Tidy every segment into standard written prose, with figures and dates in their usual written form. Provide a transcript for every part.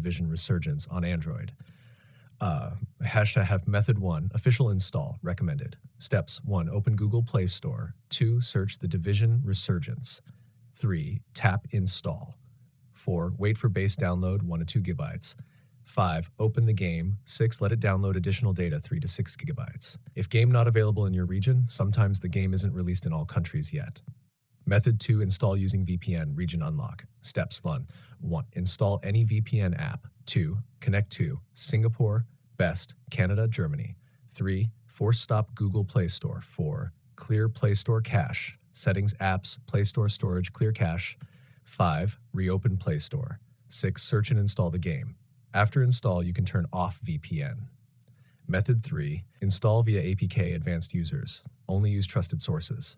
Division Resurgence on Android. Have method 1, official install, recommended. Steps: 1, open Google Play Store. 2, search The Division Resurgence. 3, tap install. 4, wait for base download 1 to 2 gigabytes. 5, open the game. 6, let it download additional data 3 to 6 gigabytes. If game not available in your region, sometimes the game isn't released in all countries yet. Method 2, install using VPN, region unlock. Steps: 1, install any VPN app. 2, connect to Singapore, Best, Canada, Germany. 3, force stop Google Play Store. 4, clear Play Store cache. Settings, apps, Play Store storage, clear cache. 5, reopen Play Store. 6, search and install the game. After install, you can turn off VPN. Method 3, install via APK advanced users. Only use trusted sources.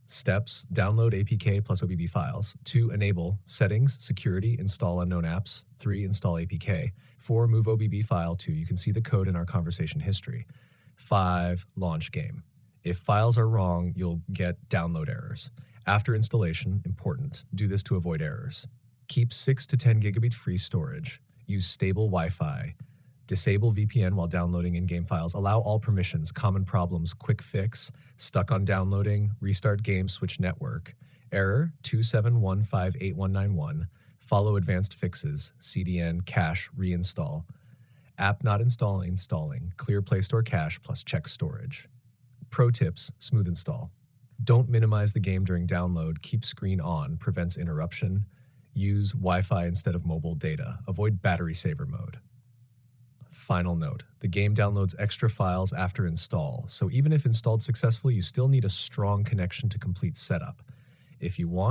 Steps: download APK plus OBB files. 2, enable settings, security, install unknown apps. 3, install APK. 4, move OBB file to. You can see the code in our conversation history. 5, launch game. If files are wrong, you'll get download errors. After installation, important, do this to avoid errors. Keep 6 to 10 gigabit free storage. Use stable Wi-Fi. Disable VPN while downloading in-game files. Allow all permissions. Common problems: quick fix, stuck on downloading, restart game, switch network. Error 27158191. Follow advanced fixes: CDN, cache, reinstall. App not installing. Clear Play Store cache plus check storage. Pro tips: smooth install. Don't minimize the game during download. Keep screen on, prevents interruption. Use Wi-Fi instead of mobile data. Avoid battery saver mode. Final note: the game downloads extra files after install, so even if installed successfully, you still need a strong connection to complete setup. If you want